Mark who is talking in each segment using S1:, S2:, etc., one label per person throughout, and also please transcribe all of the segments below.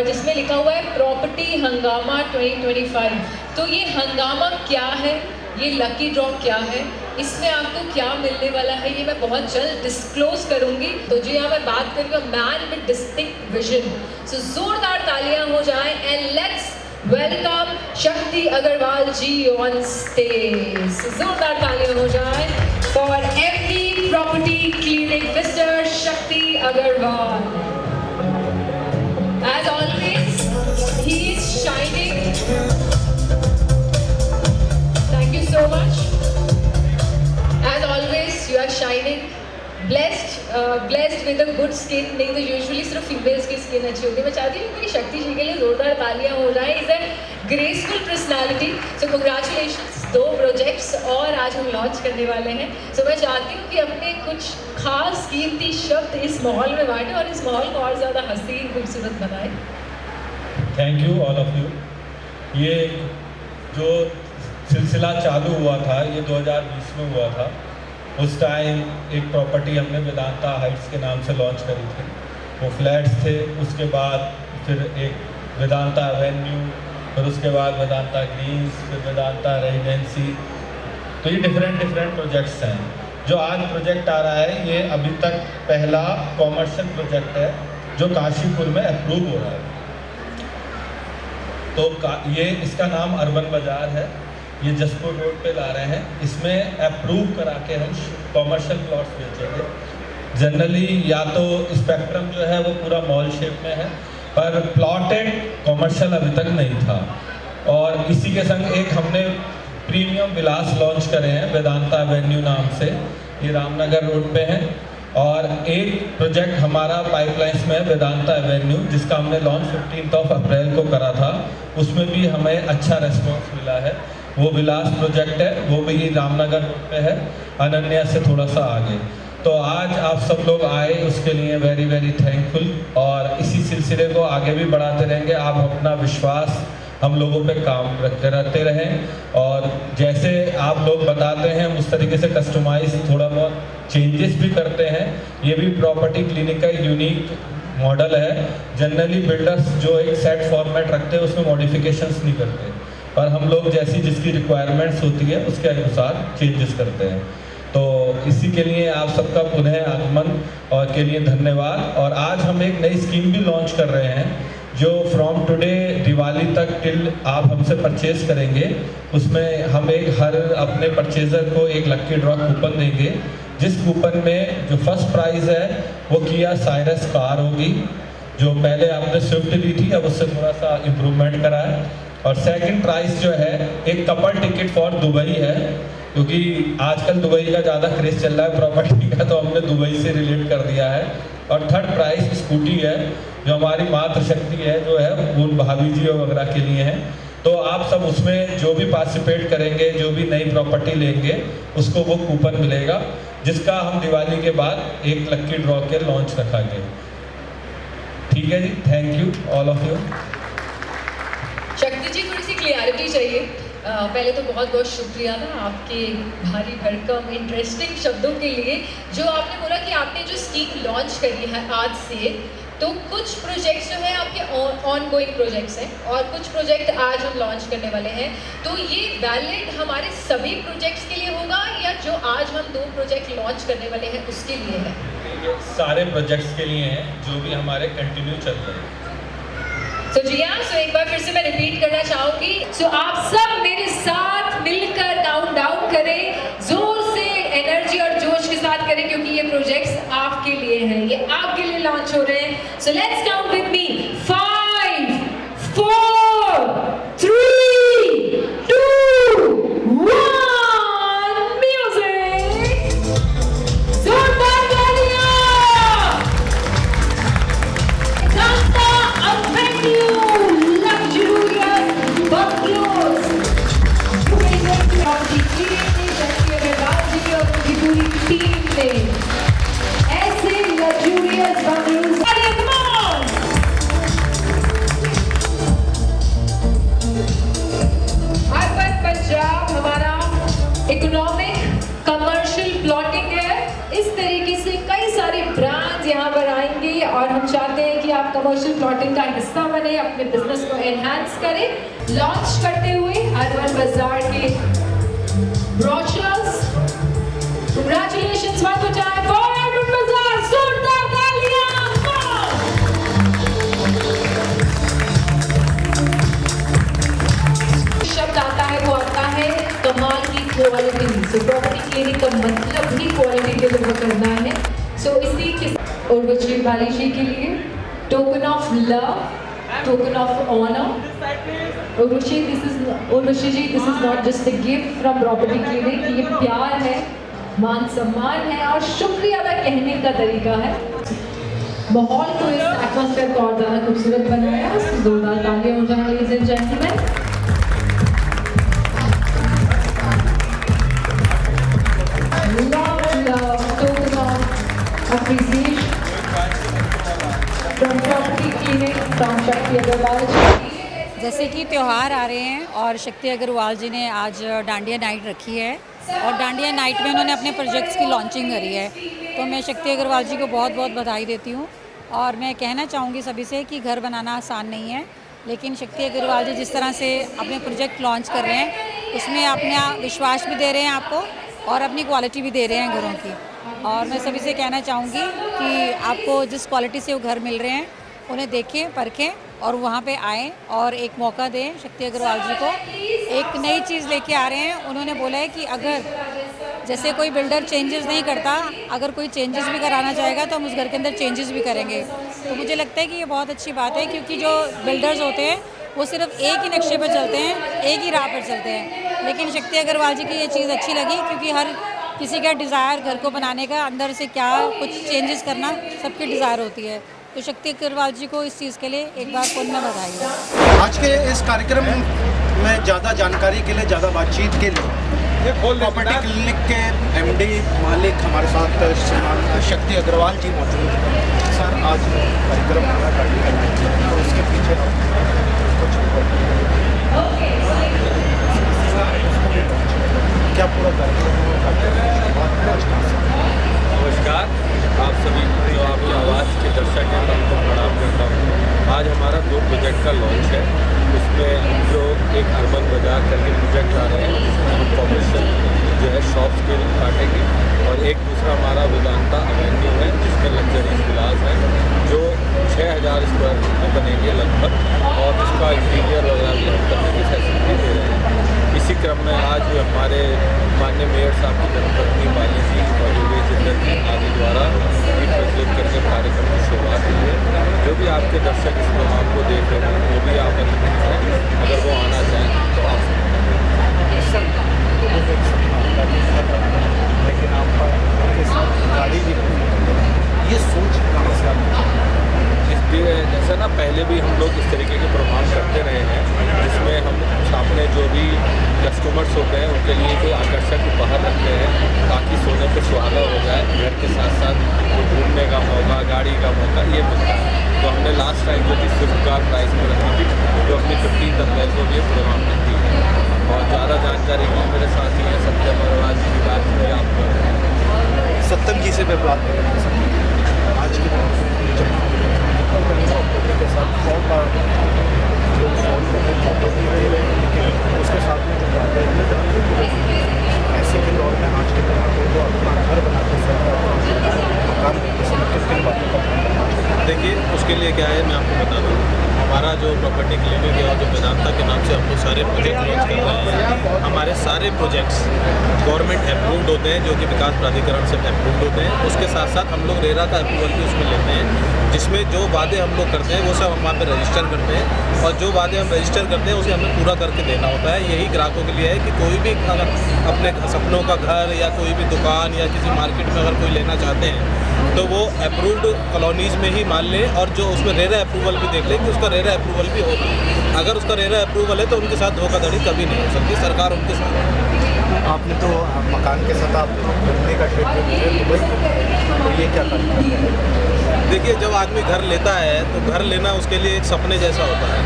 S1: जिसमें लिखा हुआ है प्रॉपर्टी हंगामा 2025। तो ये हंगामा क्या है, ये लकी ड्रॉ क्या है, इसमें आपको क्या मिलने वाला है, ये मैं बहुत जल्द डिस्क्लोज करूंगी। तो जी हाँ, मैं बात करूँगा मैन विद डिस्टिंक्ट विजन। सो जोरदार तालियां हो जाएं एंड लेट्स वेलकम शक्ति अग्रवाल जी ऑन स्टेज। जोरदार तालियां हो जाएं for MD property clinic mister शक्ति Agarwal. As always, he is shining. Thank you so much. As always, you are shining. Blessed with a good skin. नहीं तो यूजुअली सिर्फ फीमेल्स की स्किन अच्छी होती है। मैं चाहती हूँ मेरी शक्ति जी के लिए जोरदार तालियां हो जाएं। Is a graceful personality. So congratulations, 2 projects और आज हम लॉन्च करने वाले हैं। सो मैं चाहती हूँ कि अपने कुछ खास कीमती शब्द इस माहौल में बांटें और इस माहौल को और ज़्यादा हसीन खूबसूरत बनाएं।
S2: Thank you all of you. ये जो सिलसिला चालू हुआ था ये 2020 में हुआ था। उस टाइम एक प्रॉपर्टी हमने वेदांता हाइट्स के नाम से लॉन्च करी थी। वो फ्लैट्स थे, उसके बाद फिर एक वेदांता एवेन्यू, फिर उसके बाद वेदांता ग्रीन्स, फिर वेदांता रेजिडेंसी। तो ये डिफरेंट प्रोजेक्ट्स हैं। जो आज प्रोजेक्ट आ रहा है ये अभी तक पहला कॉमर्शियल प्रोजेक्ट है जो काशीपुर में अप्रूव हो रहा है। तो ये इसका नाम अर्बन बाज़ार है। ये जसपुर रोड पे ला रहे हैं। इसमें अप्रूव करा के हम कॉमर्शियल प्लॉट्स बेचेंगे। जनरली या तो स्पेक्ट्रम जो है वो पूरा मॉल शेप में है, पर प्लॉटेड कॉमर्शियल अभी तक नहीं था। और इसी के संग एक हमने प्रीमियम विलास लॉन्च करे हैं वेदांता एवेन्यू नाम से। ये रामनगर रोड पे है। और एक प्रोजेक्ट हमारा पाइपलाइंस में है वेदांता एवेन्यू, जिसका हमने लॉन्च 15 अप्रैल को करा था। उसमें भी हमें अच्छा रेस्पॉन्स मिला है। वो विलास प्रोजेक्ट है, वो भी रामनगर रोड पे है, अनन्या से थोड़ा सा आगे। तो आज आप सब लोग आए उसके लिए वेरी थैंकफुल। और इसी सिलसिले को आगे भी बढ़ाते रहेंगे। आप अपना विश्वास हम लोगों पे काम करते रहें और जैसे आप लोग बताते हैं उस तरीके से कस्टमाइज थोड़ा बहुत चेंजेस भी करते हैं। ये भी प्रॉपर्टी क्लिनिक का यूनिक मॉडल है। जनरली बिल्डर्स जो एक सेट फॉर्मेट रखते हैं उसमें मॉडिफिकेशंस नहीं करते, पर हम लोग जैसी जिसकी रिक्वायरमेंट्स होती है उसके अनुसार चेंजेस करते हैं। तो इसी के लिए आप सबका पुनः आगमन और के लिए धन्यवाद। और आज हम एक नई स्कीम भी लॉन्च कर रहे हैं जो फ्रॉम टुडे दिवाली तक टिल आप हमसे परचेज करेंगे, उसमें हम एक हर अपने परचेज़र को एक लकी ड्रॉ कूपन देंगे। जिस कूपन में जो फर्स्ट प्राइज़ है वो किया साइरस कार होगी, जो पहले आपने स्विफ्ट ली थी, अब उससे थोड़ा सा इम्प्रूवमेंट करा है। और सेकंड प्राइस जो है एक कपल टिकट फॉर दुबई है, क्योंकि आजकल दुबई का ज़्यादा क्रेज़ चल रहा है प्रॉपर्टी का, तो हमने दुबई से रिलेट कर दिया है। और थर्ड प्राइस स्कूटी है जो हमारी मातृशक्ति है, जो है वो भाभी जी वगैरह के लिए है। तो आप सब उसमें जो भी पार्टिसिपेट करेंगे, जो भी नई प्रॉपर्टी लेंगे, उसको वो कूपन मिलेगा, जिसका हम दिवाली के बाद एक लक्की ड्रॉ के लॉन्च रखेंगे। ठीक है जी, thank you all of you.
S1: Shakti ji, थोड़ी सी क्लियरिटी चाहिए। पहले तो बहुत बहुत शुक्रिया ना आपके भारी भरकम इंटरेस्टिंग शब्दों के लिए। जो आपने बोला कि आपने जो स्कीम लॉन्च करी है आज से, तो कुछ प्रोजेक्ट्स जो है आपके ऑन गोइंग प्रोजेक्ट्स हैं और कुछ प्रोजेक्ट आज हम लॉन्च करने वाले हैं। तो ये वैलिड हमारे सभी प्रोजेक्ट्स के लिए होगा या जो आज हम 2 प्रोजेक्ट लॉन्च करने वाले हैं उसके लिए है?
S2: सारे प्रोजेक्ट्स के लिए हैं जो भी हमारे कंटिन्यू चल रहे हैं।
S1: तो जी हाँ, सो एक बार फिर से मैं रिपीट करना चाहूँगी। सो आप सब मेरे साथ मिलकर काउंट डाउन करें, जोर से एनर्जी और जोश के साथ करें, क्योंकि ये प्रोजेक्ट्स आपके लिए हैं, ये आपके लिए लॉन्च हो रहे हैं। So let's count with me. 5 4 3 2 1 music. जोरदार तालियां। Vedanta Avenue luxurious bungalows. पूरी टीम ने ऐसे लग्जरियस बंगलोज। कमर्शियल प्लॉटिंग का हिस्सा बने, अपने बिजनेस को एनहांस करें। लॉन्च करते हुए अर्बन बाजार के brochures, congratulations one more time for urban बाजार, जोरदार तालियां। शब्द आता है वो आता है कमाल की क्वालिटी। सो प्रॉपर्टी क्लिनिक का मतलब ही क्वालिटी डिलीवर करना है। सो इसी के उर्वशी बाली जी के लिए token of love, token of honour. Urvashi ji, this is not just a gift from property clinic, ये प्यार है, मान सम्मान है और शुक्रिया अदा कहने का तरीका है। माहौल को, इस एटमॉस्फेयर को और ज़्यादा खूबसूरत बनाया। जोरदार तालियां हो जाए ladies and gentleman. Love, token of appreciation from Property Clinic from शक्ति अग्रवाल जी।
S3: जैसे कि त्यौहार आ रहे हैं और शक्ति अग्रवाल जी ने आज डांडिया नाइट रखी है और डांडिया नाइट में उन्होंने अपने प्रोजेक्ट्स की लॉन्चिंग करी है, तो मैं शक्ति अग्रवाल जी को बहुत बहुत बधाई देती हूँ। और मैं कहना चाहूँगी सभी से कि घर बनाना आसान नहीं है, लेकिन शक्ति अग्रवाल जी जिस तरह से अपने प्रोजेक्ट लॉन्च कर रहे हैं उसमें अपना विश्वास भी दे रहे हैं आपको और अपनी क्वालिटी भी दे रहे हैं घरों की। और मैं सभी से कहना चाहूँगी कि आपको जिस क्वालिटी से वो घर मिल रहे हैं उन्हें देखें, परखें और वहाँ पे आएँ और एक मौका दें। शक्ति अग्रवाल जी को एक नई चीज़ लेके आ रहे हैं। उन्होंने बोला है कि अगर जैसे कोई बिल्डर चेंजेस नहीं करता, अगर कोई चेंजेस भी कराना चाहेगा तो हम उस घर के अंदर चेंजेस भी करेंगे। तो मुझे लगता है कि ये बहुत अच्छी बात है, क्योंकि जो बिल्डर्स होते हैं वो सिर्फ एक ही नक्शे पर चलते हैं, एक ही राह पर चलते हैं। लेकिन शक्ति अग्रवाल जी की ये चीज़ अच्छी लगी, क्योंकि हर किसी का डिज़ायर घर को बनाने का, अंदर से क्या कुछ चेंजेस करना सबकी डिज़ायर होती है। तो शक्ति अग्रवाल जी को इस चीज़ के लिए एक बार पुनः बधाई।
S4: आज के इस कार्यक्रम में ज़्यादा जानकारी के लिए, ज़्यादा बातचीत के लिए प्रॉपर्टी क्लिनिक के एमडी मालिक हमारे साथ श्रीमान शक्ति अग्रवाल जी मौजूद हैं। सर, आज कार्यक्रम हो रहा है तो उसके पीछे कुछ क्या पूरा कार्यक्रम
S2: नमस्कार, आप सभी जो आपकी आवाज़ के दर्शक हैं उनको प्रणाम करता हूँ। आज हमारा 2 प्रोजेक्ट का लॉन्च है, उसमें हम लोग एक अर्बन बाजार करके प्रोजेक्ट ला रहे हैं जिसमें हम कॉमर्शियल जो है शॉप्स के काटेंगे, और एक दूसरा हमारा वेदांता एवेन्यू है जिसमें लग्जरी विलास है जो 6000 स्क्वायर फीट में बनेंगे लगभग, और इसका इंटीरियर वगैरह भी हम करने की फैसिलिटी दे रहे हैं। इसी क्रम में आज हमारे माननीय मेयर साहब की धर्मपत्नी बाली जी और योगेश चंद्र जी आदि द्वारा दीप प्रज्वलित करके कार्यक्रम की शुरुआत हुई है। जो भी आपके दर्शक इस प्रोग्राम को देख रहे हैं वो भी आप अगर वो आना चाहें तो आ सकते हैं।
S4: लेकिन आपके साथ गाड़ी भी ये सोच कहाँ से आती है?
S2: इसलिए जैसे ना पहले भी हम लोग इस तरीके के प्रोग्राम करते रहे हैं जिसमें हम अपने जो भी कस्टमर्स होते हैं उनके लिए कोई आकर्षक उपहार रखते हैं ताकि सोने पे सुहागा हो जाए, घर के साथ साथ घूमने का मौका, गाड़ी का मौका ये मिलता है। तो हमने लास्ट टाइम जो थी स्विफ्ट कार प्राइस में रखी थी, जो अपनी 15 अप्रैल को भी ये प्रोग्राम रखती है। और ज़्यादा जानकारी के लिए मेरे साथी हैं सत्यम अग्रवाल जी की बात करें आप।
S4: सत्यम जी से मैं बात करें आज के साथ बहुत बार लोग फोन करते लेकिन उसके साथ में जो ऐसे के दौर में आज के दौर में तो अपना घर बनाते मकान किन बातों का
S5: देखिए, उसके लिए क्या है मैं आपको बता दूँ, हमारा जो प्रॉपर्टी क्लिनिक है और जो वेदांता के नाम से हम लोग सारे प्रोजेक्ट लॉन्च कर रहे हैं, हमारे सारे प्रोजेक्ट्स गवर्नमेंट अप्रूव्ड होते हैं, जो कि विकास प्राधिकरण से अप्रूव्ड होते हैं। उसके साथ साथ हम लोग रेरा का अप्रूवल भी उसमें लेते हैं, जिसमें जो वादे हम लोग करते हैं वो सब हम वहाँ पर रजिस्टर करते हैं, और जो वादे हम रजिस्टर करते हैं उसे हमें पूरा करके देना होता है। यही ग्राहकों के लिए है कि कोई भी अगर अपने सपनों का घर या कोई भी दुकान या किसी मार्केट में अगर कोई लेना चाहते हैं तो वो अप्रूव्ड कॉलोनीज़ में ही मान लें, और जो उसमें रेरा अप्रूवल भी देख लें कि उसका रेरा अप्रूवल भी होगा। अगर उसका रेरा अप्रूवल है तो उनके साथ धोखाधड़ी कभी नहीं हो सकती, सरकार उनके साथ।
S4: आपने तो मकान के साथ आप घूमने का ट्रिप में दुबई, तो ये क्या करना है?
S5: देखिए, जब आदमी घर लेता है तो घर लेना उसके लिए एक सपने जैसा होता है।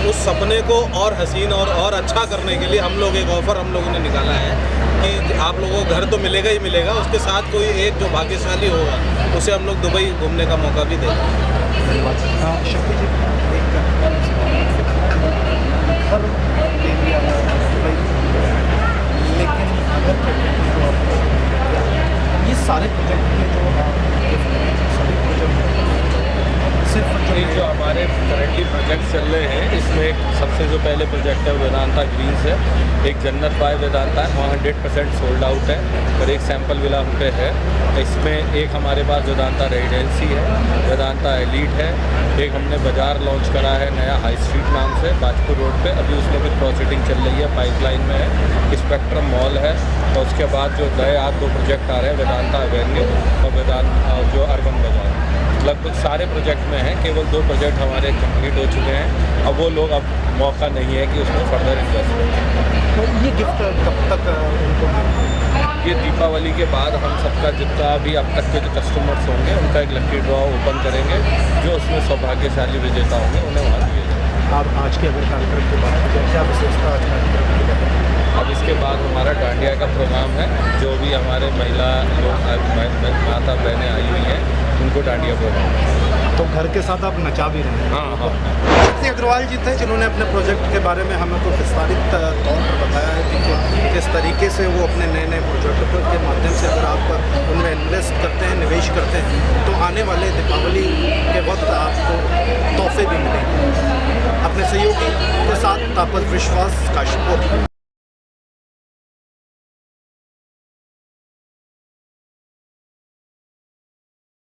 S5: उस सपने को और हसीन और अच्छा करने के लिए हम लोग एक ऑफ़र हम लोगों ने निकाला है कि आप लोगों को घर तो मिलेगा ही मिलेगा, उसके साथ कोई एक जो भाग्यशाली होगा उसे हम लोग दुबई घूमने का मौका भी देंगे।
S4: धन्यवाद। शक्ति जी, एक हर एरिया लेकिन अगर ये सारे प्रोजेक्ट में जो सारे प्रोजेक्ट सिर्फ
S5: ये जो हमारे करंटली प्रोजेक्ट चल रहे हैं, इसमें एक सबसे जो पहले प्रोजेक्ट है वेदांता ग्रीन्स है, एक जन्नत बाय वेदांता है, वहाँ 100% सोल्ड आउट है और एक सैंपल विला हम पे है। इसमें एक हमारे पास वेदांता रेजिडेंसी है, वेदांता एलीट है, एक हमने बाज़ार लॉन्च करा है नया हाई स्ट्रीट नाम से बाजपुर रोड पे, अभी उसमें भी प्रोसेसिंग चल रही है, पाइपलाइन में है। स्पेक्ट्रम मॉल है और उसके बाद जो नए आज 2 प्रोजेक्ट आ रहे हैं, वेदांता एवेन्यू और वेदांता जो अर्बन बाजार, लगभग सारे प्रोजेक्ट में हैं। केवल 2 प्रोजेक्ट हमारे कंप्लीट हो चुके हैं। अब वो लोग अब मौका नहीं है कि उसमें फर्दर इन्वेस्ट करें।
S4: तो ये गिफ्ट कब तक उनको
S5: ये दीपावली के बाद हम सबका जितना भी अब तक के जो कस्टमर्स होंगे उनका एक लकी ड्रॉ ओपन करेंगे, जो उसमें सौभाग्यशाली विजेता होंगे उन्हें वहाँ दिए जाएंगे।
S4: आप आज के अगर कार्यक्रम की बात करें, क्या विशेषता आज कार्यक्रम की है?
S5: अब इसके बाद हमारा डांडिया का प्रोग्राम है, जो भी हमारे महिला लोग माता बहनें आई हुई हैं उनको डांडिया प्रोग्राम।
S4: तो घर के साथ आप नचा भी रहे हैं।
S5: हाँ।
S4: शक्ति अग्रवाल जी थे जिन्होंने अपने प्रोजेक्ट के बारे में हमें को विस्तारित तौर पर बताया है कि किस तरीके से वो अपने नए नए प्रोजेक्टों के माध्यम से अगर आप उनमें इन्वेस्ट करते हैं, निवेश करते हैं, तो आने वाले दीपावली के वक्त आपको तोहफे भी मिलेंगे। अपने सहयोगी के साथ तापस विश्वास, काशीपुर।